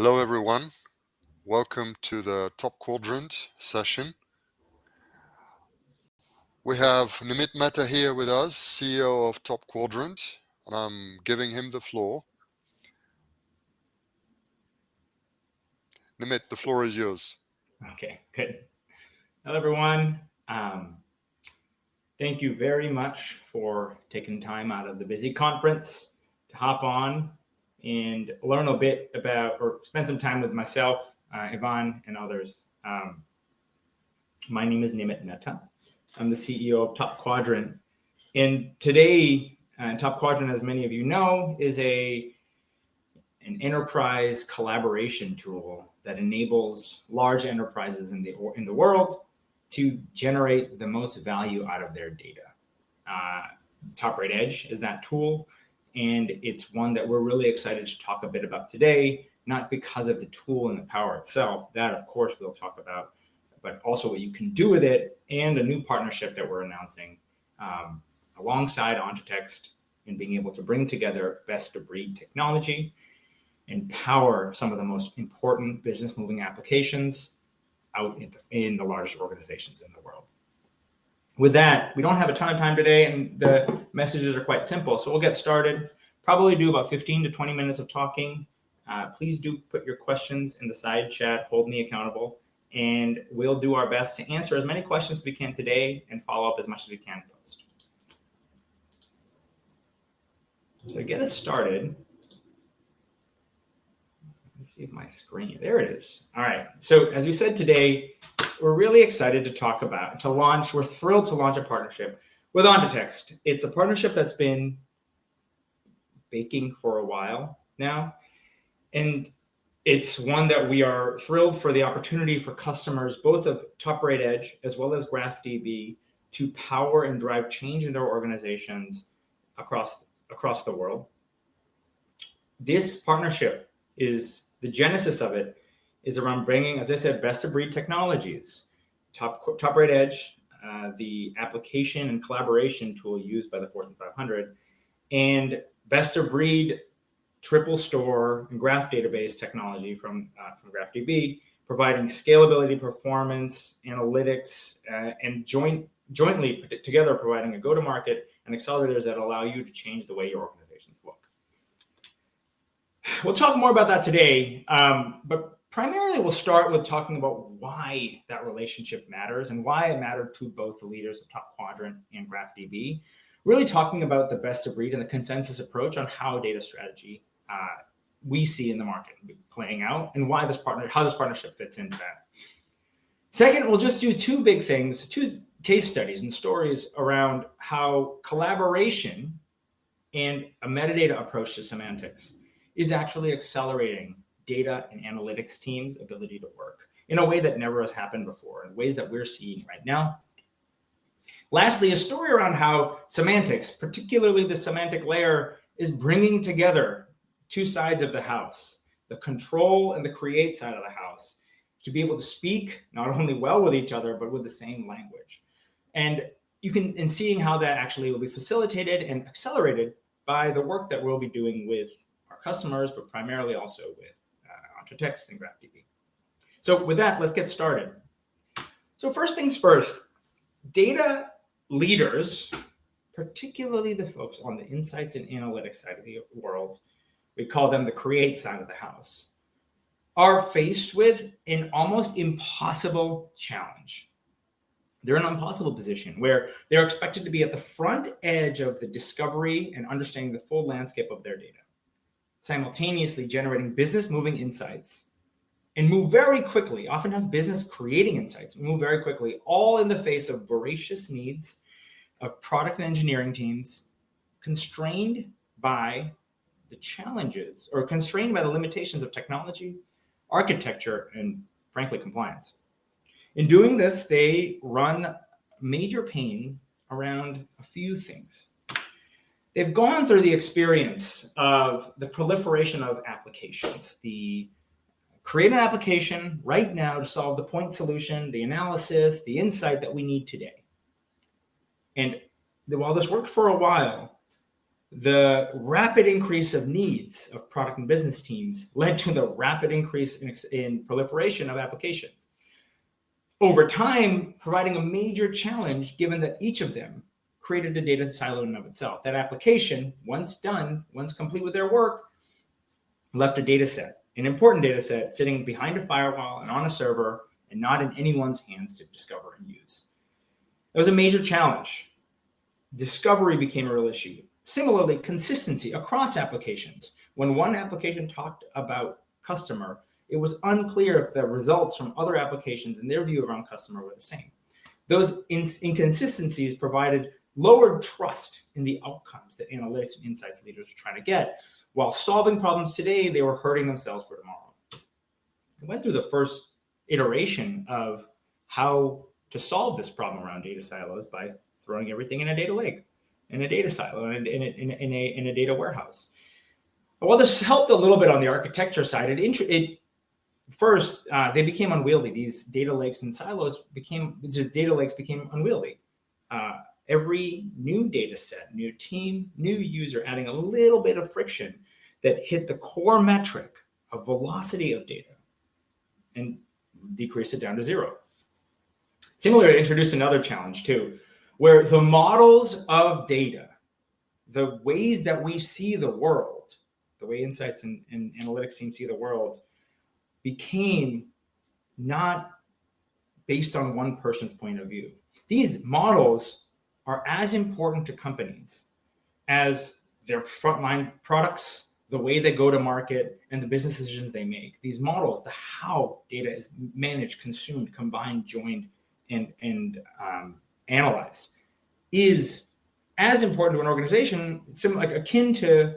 Hello everyone, welcome to the Top Quadrant session. We have Nimit Mehta here with us, CEO of Top Quadrant, and I'm giving him the floor. Nimit, the floor is yours. Okay, good. Hello, everyone. Thank you very much for taking time out of the busy conference to hop on and learn a bit about or spend some time with myself, Ivan, and others. My name is Nimit Mehta. I'm the CEO of Top Quadrant. And today, Top Quadrant, as many of you know, is an enterprise collaboration tool that enables large enterprises in the world to generate the most value out of their data. TopRate Edge is that tool, and it's one that we're really excited to talk a bit about today, not because of the tool and the power itself, that of course we'll talk about, but also what you can do with it, and a new partnership that we're announcing alongside Ontotext in being able to bring together best-of-breed technology and power some of the most important business-moving applications out in the largest organizations in the world. With that, we don't have a ton of time today, and the messages are quite simple, so we'll get started. Probably do about 15 to 20 minutes of talking. Please do put your questions in the side chat, hold me accountable, and we'll do our best to answer as many questions as we can today and follow up as much as we can post. So to get us started, let's see if my screen, there it is. All right, so as we said today, we're really excited we're thrilled to launch a partnership with Ontotext. It's a partnership that's been baking for a while now, and it's one that we are thrilled for the opportunity for customers, both of TopRate Edge as well as GraphDB, to power and drive change in their organizations across the world. This partnership the genesis of it is around bringing, as I said, best-of-breed technologies. TopRate Edge, the application and collaboration tool used by the Fortune 500, and best-of-breed triple store and graph database technology from GraphDB, providing scalability, performance, analytics, and jointly put together, providing a go-to-market and accelerators that allow you to change the way your organizations look. We'll talk more about that today, but primarily we'll start with talking about why that relationship matters and why it mattered to both the leaders of Top Quadrant and GraphDB. Really talking about the best of breed and the consensus approach on how data strategy we see in the market playing out, and how this partnership fits into that. Second, we'll just do two big things, two case studies and stories around how collaboration and a metadata approach to semantics is actually accelerating data and analytics teams' ability to work in a way that never has happened before, in ways that we're seeing right now. Lastly, a story around how semantics, particularly the semantic layer, is bringing together two sides of the house, the control and the create side of the house, to be able to speak not only well with each other, but with the same language. And seeing how that actually will be facilitated and accelerated by the work that we'll be doing with our customers, but primarily also with Ontotext and GraphDB. So with that, let's get started. So first things first, data leaders, particularly the folks on the insights and analytics side of the world, we call them the create side of the house, are faced with an almost impossible challenge. They're in an impossible position where they're expected to be at the front edge of the discovery and understanding the full landscape of their data, simultaneously generating business-moving insights, and move very quickly, often has business creating insights, move very quickly, all in the face of voracious needs of product and engineering teams, constrained by the challenges or constrained by the limitations of technology, architecture, and frankly, compliance. In doing this, they run major pain around a few things. They've gone through the experience of the proliferation of applications, create an application right now to solve the point solution, the analysis, the insight that we need today. And while this worked for a while, The rapid increase of needs of product and business teams led to the rapid increase in proliferation of applications. Over time, providing a major challenge, given that each of them created a data silo in and of itself. That application, once done, once complete with their work, left a data set, an important data set, sitting behind a firewall and on a server and not in anyone's hands to discover and use. That was a major challenge. Discovery became a real issue. Similarly, consistency across applications. When one application talked about customer, it was unclear if the results from other applications and their view around customer were the same. Those inconsistencies provided lowered trust in the outcomes that analytics and insights leaders were trying to get. While solving problems today, they were hurting themselves for tomorrow. I went through the first iteration of how to solve this problem around data silos by throwing everything in a data lake, in a data silo, in a data warehouse. While this helped a little bit on the architecture side, first, they became unwieldy. These data lakes and silos became unwieldy. Every new data set, new team, new user, adding a little bit of friction that hit the core metric of velocity of data and decrease it down to zero. Similarly, it introduced another challenge too, where the models of data, the ways that we see the world, the way insights and analytics teams see the world, became not based on one person's point of view. These models are as important to companies as their frontline products, the way they go to market, and the business decisions they make. These models, the how data is managed, consumed, combined, joined, and analyzed, is as important to an organization, akin to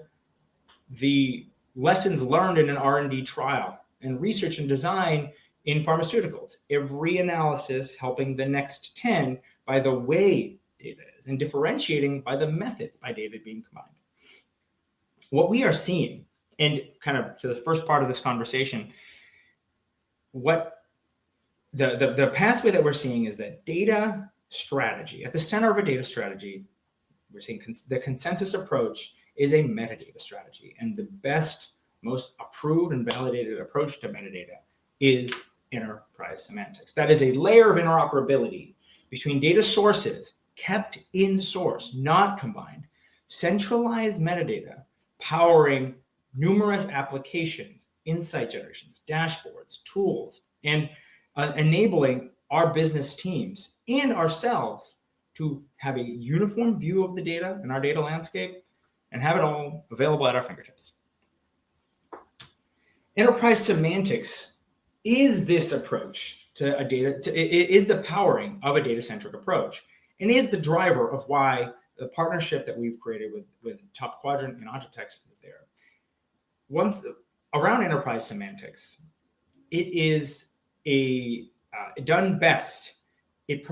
the lessons learned in an R&D trial and research and design in pharmaceuticals. Every analysis helping the next 10 by the way data is, and differentiating by the methods by data being combined. What we are seeing, and kind of to the first part of this conversation, what the pathway that we're seeing is that data strategy, at the center of a data strategy, we're seeing the consensus approach is a metadata strategy. And the best, most approved and validated approach to metadata is enterprise semantics. That is a layer of interoperability between data sources kept in source, not combined, centralized metadata powering numerous applications, insight generations, dashboards, tools, and enabling our business teams and ourselves to have a uniform view of the data and our data landscape and have it all available at our fingertips. Enterprise semantics is this approach to a data, it is the powering of a data-centric approach, and is the driver of why the partnership that we've created with Top Quadrant and Ontotext is there. Around enterprise semantics, it is done best. It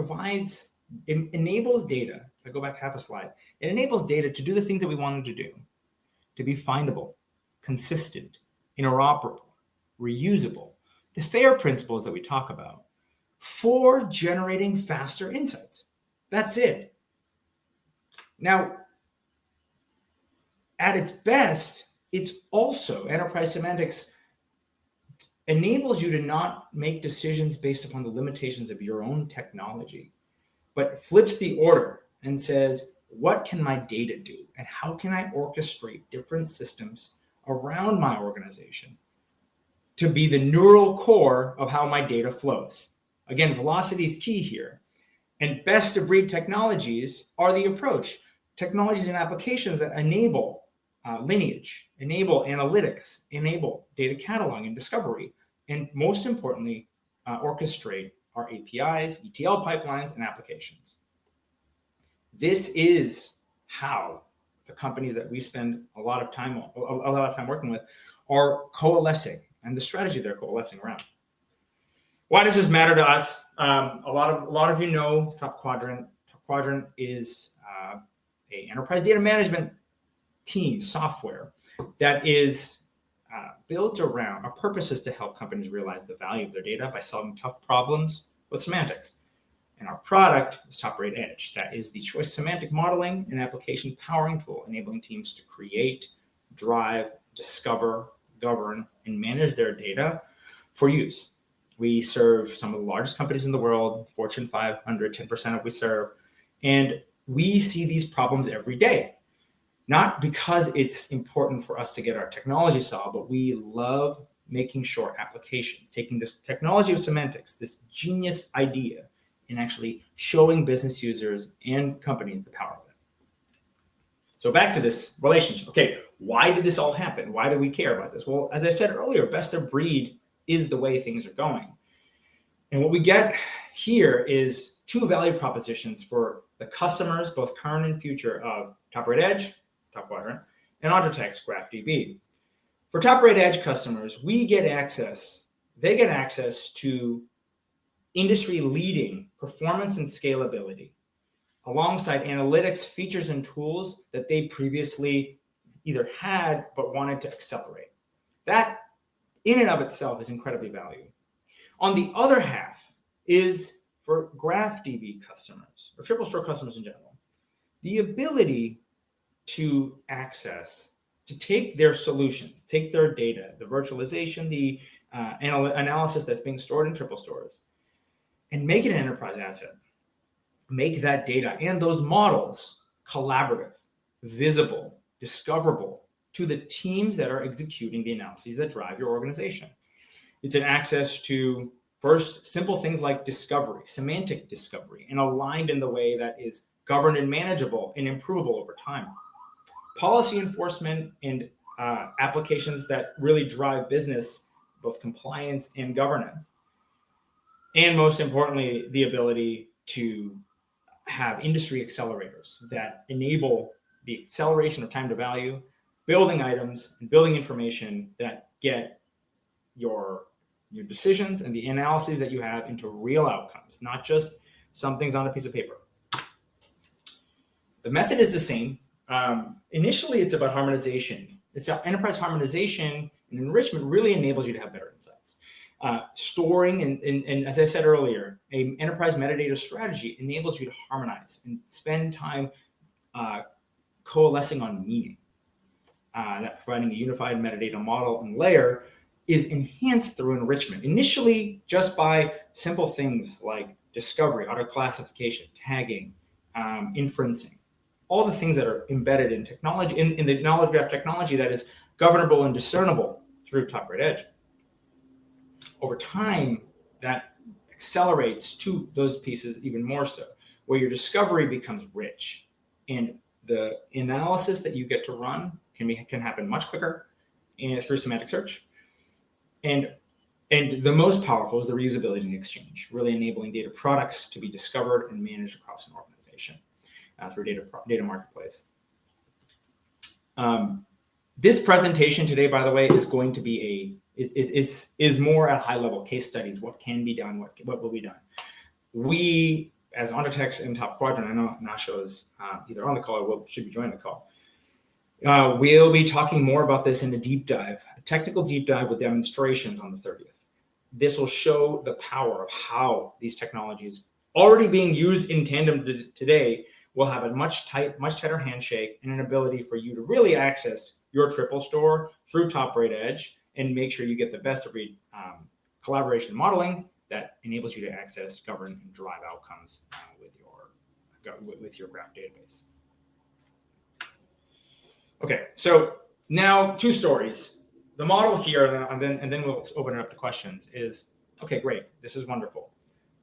enables data. If I go back half a slide, it enables data to do the things that we wanted to do, to be findable, consistent, interoperable, reusable, the FAIR principles that we talk about, for generating faster insights. That's it. Now, at its best, it's also, enterprise semantics enables you to not make decisions based upon the limitations of your own technology, but flips the order and says, what can my data do? And how can I orchestrate different systems around my organization to be the neural core of how my data flows? Again, velocity is key here. And best of breed technologies are the approach. Technologies and applications that enable lineage, enable analytics, enable data cataloging and discovery, and most importantly, orchestrate our APIs, ETL pipelines, and applications. This is how the companies that we spend a lot of time working with are coalescing, and the strategy they're coalescing around. Why does this matter to us? A lot of you know Top Quadrant. Top Quadrant is a enterprise data management team software that is built around, our purpose is to help companies realize the value of their data by solving tough problems with semantics. And our product is Top-Rate Edge. That is the choice semantic modeling and application powering tool, enabling teams to create, drive, discover, govern, and manage their data for use. We serve some of the largest companies in the world, Fortune 500, 10% of we serve, and we see these problems every day. Not because it's important for us to get our technology solved, but we love making sure applications, taking this technology of semantics, this genius idea, and actually showing business users and companies the power of it. So back to this relationship. Okay, why did this all happen? Why do we care about this? Well, as I said earlier, best of breed is the way things are going. And what we get here is two value propositions for the customers, both current and future, of Top-Rate Edge, Top Quadrant, and Ontotext GraphDB. For Top-Rate Edge customers, they get access to industry-leading performance and scalability, alongside analytics, features, and tools that they previously either had but wanted to accelerate. That, in and of itself, is incredibly valuable. On the other half is for GraphDB customers, or triple store customers in general, the ability to take their solutions, take their data, the virtualization, the analysis that's being stored in triple stores, and make it an enterprise asset. Make that data and those models collaborative, visible, discoverable to the teams that are executing the analyses that drive your organization. It's an access to, first, simple things like discovery, semantic discovery, and aligned in the way that is governed and manageable and improvable over time. Policy enforcement and applications that really drive business, both compliance and governance. And most importantly, the ability to have industry accelerators that enable the acceleration of time to value, building items and building information that get your decisions and the analyses that you have into real outcomes, not just some things on a piece of paper. The method is the same. Initially, it's about harmonization. It's enterprise harmonization and enrichment really enables you to have better insights. Storing and as I said earlier, an enterprise metadata strategy enables you to harmonize and spend time coalescing on meaning. That providing a unified metadata model and layer is enhanced through enrichment, initially just by simple things like discovery, auto-classification, tagging, inferencing, all the things that are embedded in technology, in the knowledge graph technology that is governable and discernible through Top-Rate Edge. Over time, that accelerates to those pieces even more so, where your discovery becomes rich and the analysis that you get to run can happen much quicker through semantic search. And the most powerful is the reusability and exchange, really enabling data products to be discovered and managed across an organization through data marketplace. This presentation today, by the way, is going to be is more at high level case studies. What can be done? What will be done? We, as Ontotext and Top Quadrant, I know Nasha is either on the call or should be joining the call. We'll be talking more about this in the deep dive, a technical deep dive with demonstrations on the 30th. This will show the power of how these technologies already being used in tandem today will have a much tighter handshake and an ability for you to really access your triple store through Top-Rate Edge and make sure you get the best of breed collaboration modeling that enables you to access, govern, and drive outcomes with your graph database. Okay, so now 2 stories. The model here, and then we'll open it up to questions, is, okay, great, this is wonderful.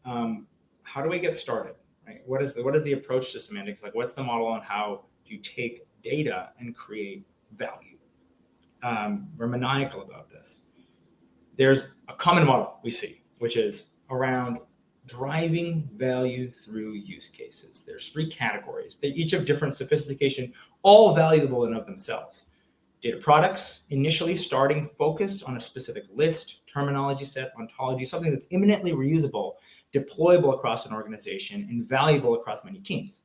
How do we get started? Right? What is the approach to semantics? Like, what's the model on how you take data and create value? We're maniacal about this. There's a common model we see, which is around driving value through use cases. There's 3 categories. They each have different sophistication, all valuable in of themselves. Data products, initially starting focused on a specific list, terminology set, ontology, something that's imminently reusable, deployable across an organization, and valuable across many teams.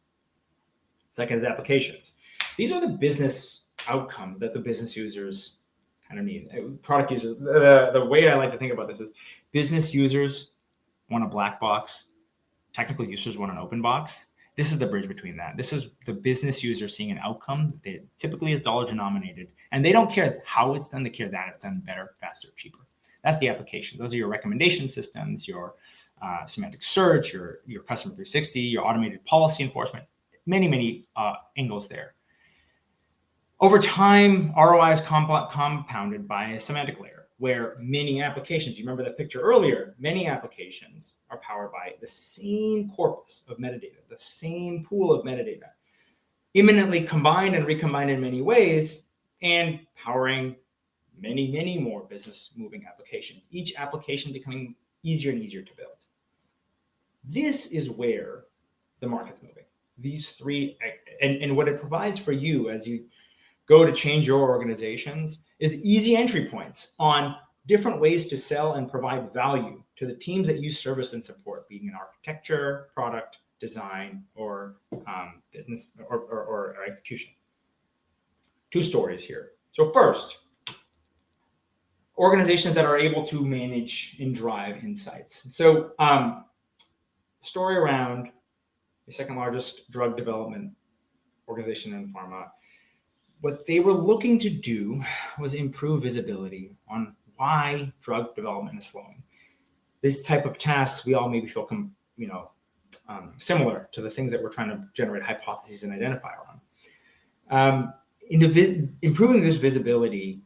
Second is applications. These are the business outcomes that the business users kind of need. Product users, the way I like to think about this is business users want a black box technical users want an open box. This is the bridge between that. This is the business user seeing an outcome that typically is dollar denominated, and they don't care how it's done. They care that it's done better, faster, cheaper. That's the application. Those are your recommendation systems, your semantic search, your customer 360, your automated policy enforcement, many angles there. Over time, ROI is compounded by a semantic layer where many applications, you remember that picture earlier, many applications are powered by the same corpus of metadata, the same pool of metadata, imminently combined and recombined in many ways, and powering many more business moving applications, each application becoming easier and easier to build. This is where the market's moving. These three, and what it provides for you as you go to change your organizations is easy entry points on different ways to sell and provide value to the teams that you service and support, being in architecture, product, design, or business or execution. Two stories here. So first, organizations that are able to manage and drive insights. So story around the second largest drug development organization in pharma. What they were looking to do was improve visibility on why drug development is slowing. This type of tasks we all maybe feel similar to the things that we're trying to generate hypotheses and identify around. Improving this visibility,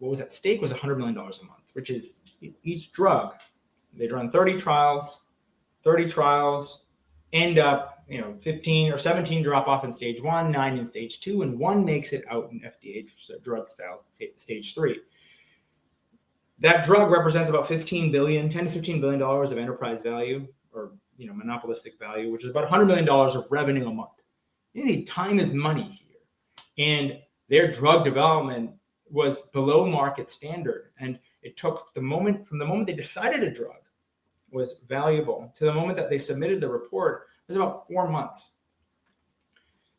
what was at stake was $100 million a month, which is each drug. They'd run 30 trials end up 15 or 17 drop off in stage 1, 9 in stage 2, and 1 makes it out in FDA drug style stage 3. That drug represents about $10 to $15 billion of enterprise value, or monopolistic value, which is about $100 million of revenue a month. Time is money here, and their drug development was below market standard, and it took from the moment they decided a drug was valuable to the moment that they submitted the report was about 4 months.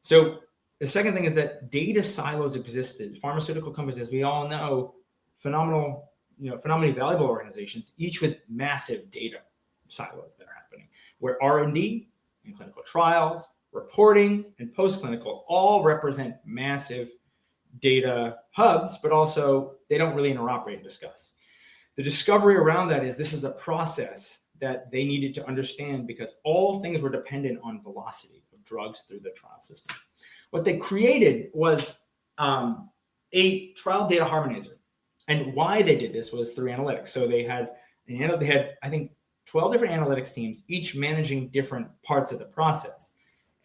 So the second thing is that data silos existed. Pharmaceutical companies, as we all know, phenomenally valuable organizations, each with massive data silos that are happening, where R&D and clinical trials, reporting, and post-clinical all represent massive data hubs, but also they don't really interoperate and discuss. The discovery around that is this is a process that they needed to understand because all things were dependent on velocity of drugs through the trial system. What they created was a trial data harmonizer. And why they did this was through analytics. So they had, I think, 12 different analytics teams, each managing different parts of the process.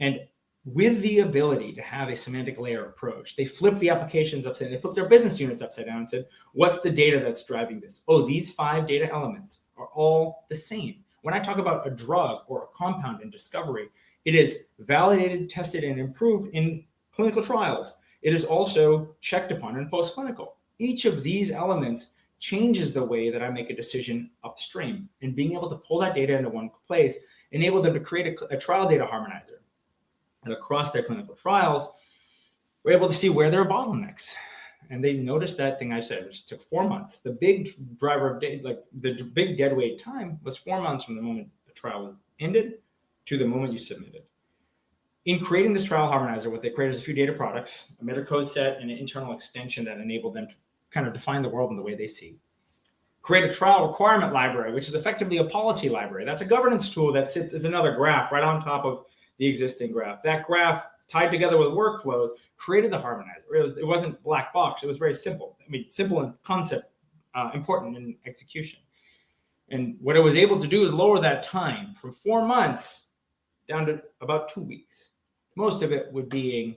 And with the ability to have a semantic layer approach, they flipped the applications upside down. They flipped their business units upside down and said, what's the data that's driving this? Oh, these 5 data elements are all the same. When I talk about a drug or a compound in discovery, it is validated, tested, and improved in clinical trials. It is also checked upon in post-clinical. Each of these elements changes the way that I make a decision upstream, and being able to pull that data into one place enabled them to create a trial data harmonizer. And across their clinical trials, we're able to see where there are bottlenecks. And they noticed that thing I said, which took 4 months. The big driver of the big deadweight time was 4 months from the moment the trial was ended to the moment you submitted. In creating this trial harmonizer, what they created is a few data products, a meta code set, and an internal extension that enabled them to kind of define the world in the way they see. Create a trial requirement library, which is effectively a policy library. That's a governance tool that sits as another graph right on top of the existing graph. That graph, tied together with workflows, created the harmonizer. It wasn't black box. It was very simple. Simple in concept, important in execution. And what it was able to do is lower that time from 4 months down to about 2 weeks. Most of it would being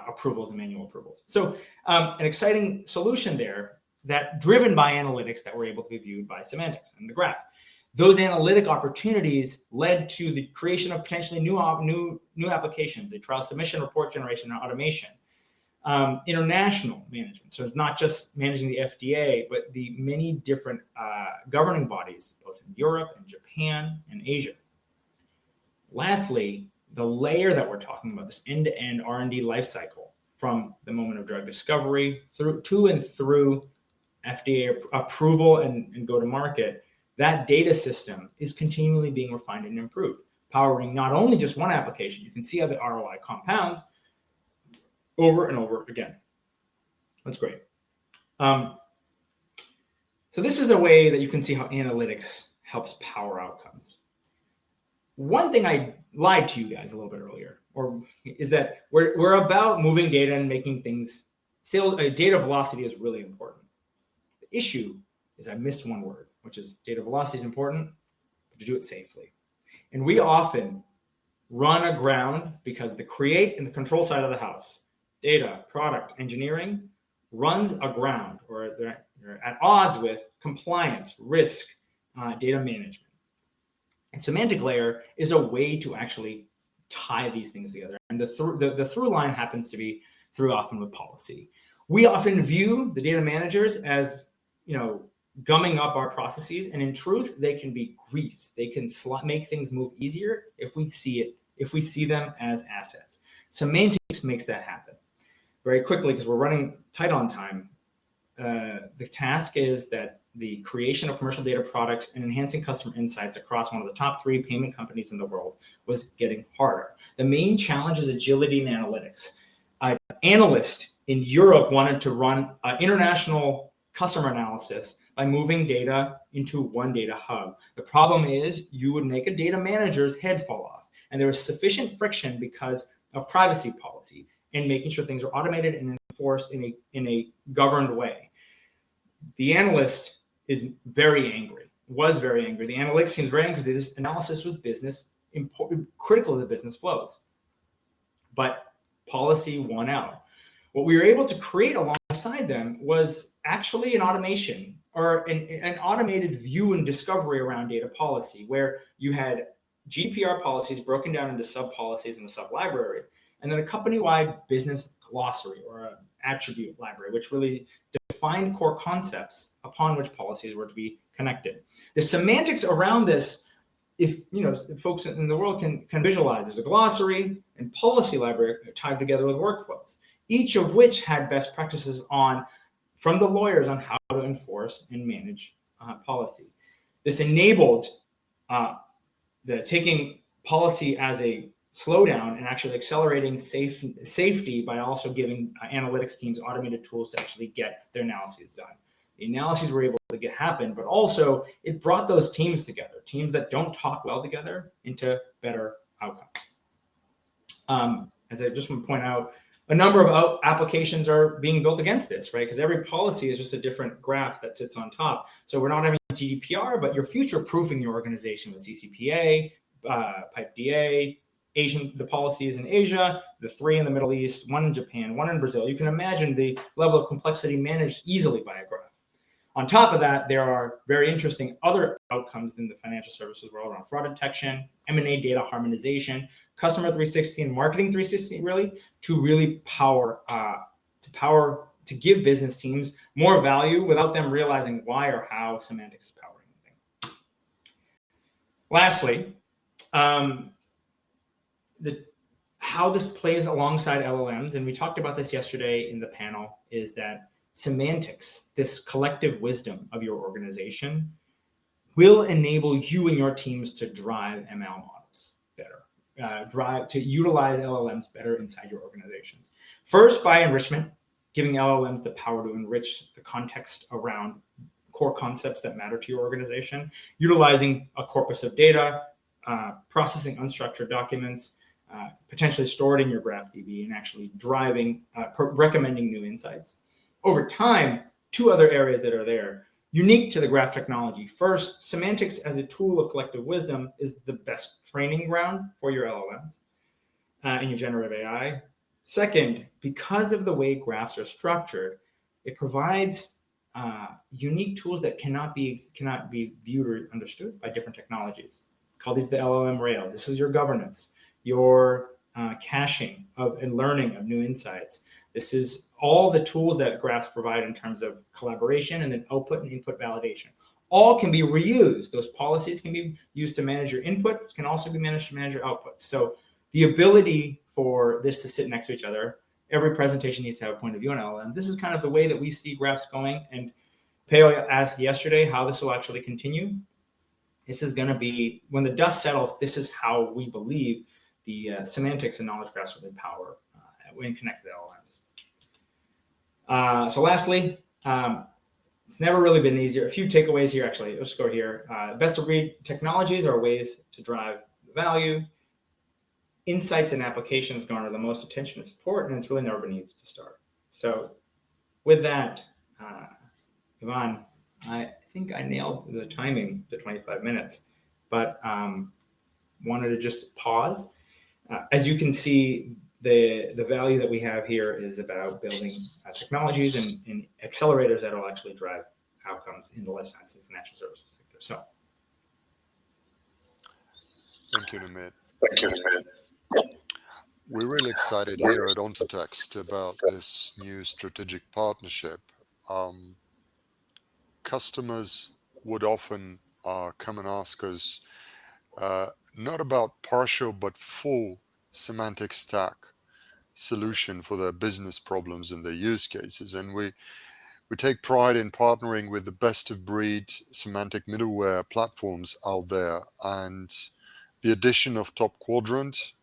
approvals and manual approvals. So an exciting solution there that driven by analytics that were able to be viewed by semantics and the graph. Those analytic opportunities led to the creation of potentially new applications, a trial submission, report generation, and automation. International management, so not just managing the FDA, but the many different governing bodies, both in Europe and Japan and Asia. Lastly, the layer that we're talking about, this end-to-end R&D lifecycle from the moment of drug discovery through FDA approval and go to market. that data system is continually being refined and improved, powering not only just one application. You can see how the ROI compounds over and over again. That's great. So this is a way that you can see how analytics helps power outcomes. One thing I lied to you guys a little bit earlier, is that we're about moving data and making things. Data velocity is really important. The issue is I missed one word, which is data velocity is important, but to do it safely. And we often run aground because the create and the control side of the house, data, product, engineering, runs aground, or they're at odds with compliance, risk, data management. And semantic layer is a way to actually tie these things together. And the through line happens to be through often with policy. We often view the data managers as, gumming up our processes, and in truth, they can be grease. They can make things move easier if we see them as assets. Semantics makes that happen very quickly because we're running tight on time. The task is that the creation of commercial data products and enhancing customer insights across one of the top 3 payment companies in the world was getting harder. The main challenge is agility and analytics. An analyst in Europe wanted to run international customer analysis by moving data into one data hub. The problem is you would make a data manager's head fall off, and there was sufficient friction because of privacy policy and making sure things are automated and enforced in a governed way. The analyst was very angry. The analytics team was very angry because this analysis was critical to the business flows. But policy won out. What we were able to create alongside them was actually an automation or an automated view and discovery around data policy, where you had GDPR policies broken down into sub-policies in the sub-library, and then a company-wide business glossary or an attribute library, which really defined core concepts upon which policies were to be connected. The semantics around this, if folks in the world can visualize, there's a glossary and policy library tied together with workflows, each of which had best practices from the lawyers on how to enforce and manage policy. This enabled taking policy as a slowdown and actually accelerating safety by also giving analytics teams automated tools to actually get their analyses done. The analyses were able to happen, but also it brought those teams together, teams that don't talk well together, into better outcomes. As I just want to point out, a number of applications are being built against this, right? Because every policy is just a different graph that sits on top. So we're not having GDPR, but you're future-proofing your organization with CCPA, PIPE-DA, the policies in Asia, the 3 in the Middle East, 1 in Japan, 1 in Brazil. You can imagine the level of complexity managed easily by a graph. On top of that, there are very interesting other outcomes in the financial services world around fraud detection, M&A data harmonization, customer 360 and marketing 360, really, to give business teams more value without them realizing why or how semantics is powering anything. Lastly, how this plays alongside LLMs, and we talked about this yesterday in the panel, is that semantics, this collective wisdom of your organization, will enable you and your teams to drive ML models better, to utilize LLMs better inside your organizations. First, by enrichment, giving LLMs the power to enrich the context around core concepts that matter to your organization, utilizing a corpus of data, processing unstructured documents, potentially stored in your GraphDB, and actually driving, recommending new insights. Over time, 2 other areas that are there, unique to the graph technology. First, semantics as a tool of collective wisdom is the best training ground for your LLMs and your generative AI. Second, because of the way graphs are structured, it provides unique tools that cannot be viewed or understood by different technologies. Call these the LLM rails. This is your governance, your caching and learning of new insights. This is all the tools that graphs provide in terms of collaboration and then output and input validation. All can be reused. Those policies can be used to manage your inputs, can also be managed to manage your outputs. So the ability for this to sit next to each other, every presentation needs to have a point of view on LLM. This is kind of the way that we see graphs going. And Peo asked yesterday how this will actually continue. this is going to be, when the dust settles, this is how we believe the semantics and knowledge graphs will empower when connected LLMs. So lastly, it's never really been easier. A few takeaways here, actually. Let's go here. Best of breed technologies are ways to drive value. Insights and applications garner the most attention and support, and it's really never been easy to start. So with that, Yvonne, I think I nailed the timing, the 25 minutes, but wanted to just pause. As you can see, the value that we have here is about building technologies and accelerators that will actually drive outcomes in the life sciences and financial services sector. So, Thank you, Namit. Thank you, Namit. We're really excited here at Ontotext about this new strategic partnership. Customers would often come and ask us not about partial but full semantic stack solution for their business problems and their use cases. And we take pride in partnering with the best of breed semantic middleware platforms out there. And the addition of Top Quadrant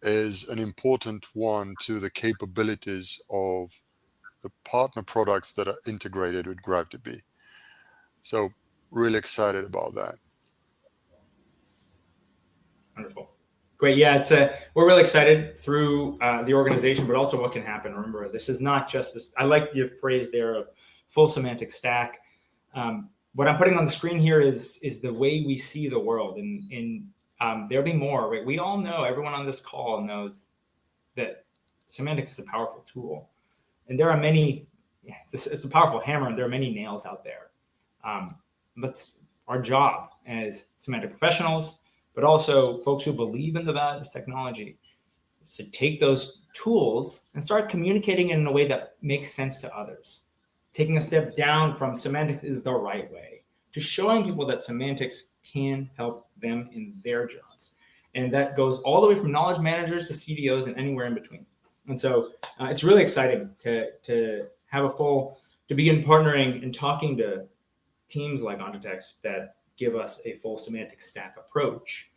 is an important one to the capabilities of the partner products that are integrated with GraphDB. So really excited about that. Wonderful. Great. Yeah, we're really excited through the organization, but also what can happen. Remember, this is not just this. I like your phrase there of full semantic stack. What I'm putting on the screen here is the way we see the world, and there'll be more. Right? We all know, everyone on this call knows that semantics is a powerful tool, and there are many. It's a powerful hammer, and there are many nails out there. But our job as semantic professionals, but also folks who believe in the value of this technology, is to take those tools and start communicating in a way that makes sense to others. Taking a step down from semantics is the right way, to showing people that semantics can help them in their jobs. And that goes all the way from knowledge managers to CDOs and anywhere in between. And so it's really exciting to have to begin partnering and talking to teams like Ontotext that give us a full semantic stack approach,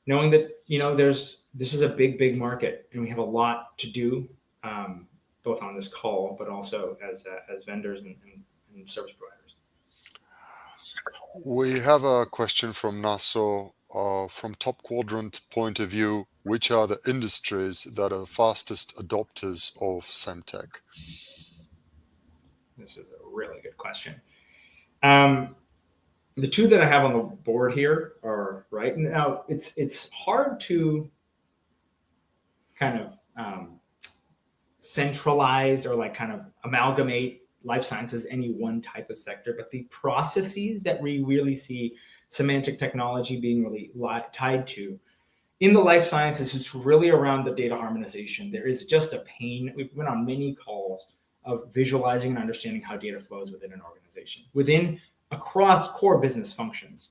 knowing that this is a big market, and we have a lot to do, both on this call, but also as vendors and service providers. We have a question from Nassau. From Top Quadrant point of view, which are the industries that are fastest adopters of Semtech? This is a really good question. The two that I have on the board here are right now. It's hard to kind of centralize or kind of amalgamate life sciences any one type of sector, but the processes that we really see semantic technology being really tied to in the life sciences, it's really around the data harmonization. There is just a pain. We've been on many calls of visualizing and understanding how data flows within an organization, across core business functions.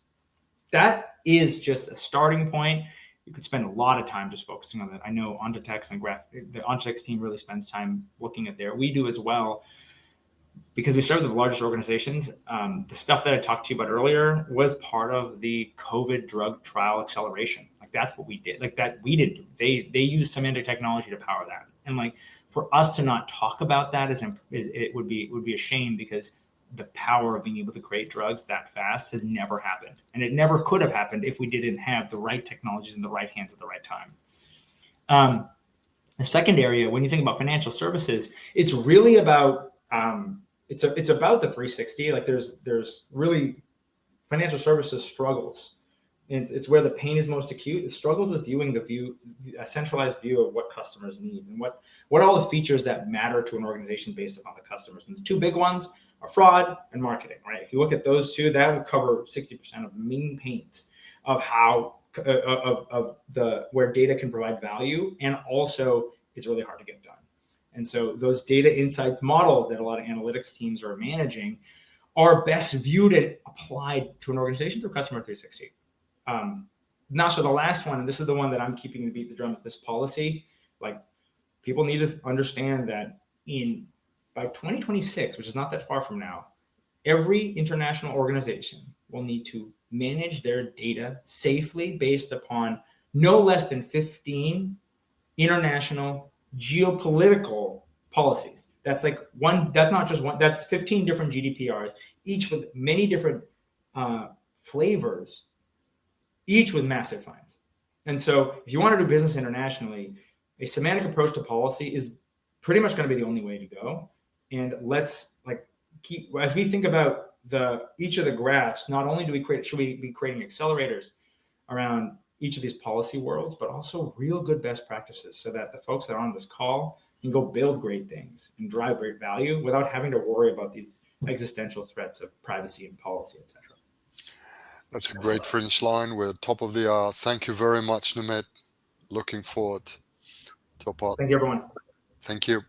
That is just a starting point. You could spend a lot of time just focusing on that. I know Ontotext and the Ontotext team really spends time looking at there. We do as well, because we serve the largest organizations. The stuff that I talked to you about earlier was part of the COVID drug trial acceleration. That's what we did. They used semantic technology to power that. And for us to not talk about that it would be a shame, because the power of being able to create drugs that fast has never happened. And it never could have happened if we didn't have the right technologies in the right hands at the right time. The second area, when you think about financial services, it's really about it's about the 360. There's really financial services struggles. It's where the pain is most acute. It struggles with viewing a centralized view of what customers need and what all the features that matter to an organization based upon the customers. And the two big ones are fraud and marketing, right? If you look at those two, that would cover 60% of the main pains of how where data can provide value, and also it's really hard to get done. And so those data insights models that a lot of analytics teams are managing are best viewed and applied to an organization through Customer 360. Now, so the last one, and this is the one that I'm keeping to beat the drum of this policy, people need to understand that by 2026, which is not that far from now, every international organization will need to manage their data safely based upon no less than 15 international geopolitical policies. That's like one, that's not just one, that's 15 different GDPRs, each with many different flavors, each with massive fines. And so if you want to do business internationally, a semantic approach to policy is pretty much going to be the only way to go. And let's like keep, as we think about each of the graphs, not only should we be creating accelerators around each of these policy worlds, but also real good best practices so that the folks that are on this call can go build great things and drive great value without having to worry about these existential threats of privacy and policy, etc. That's a great finish line. We're top of the hour. Thank you very much, Nimit. Looking forward to a part. Thank you, everyone. Thank you.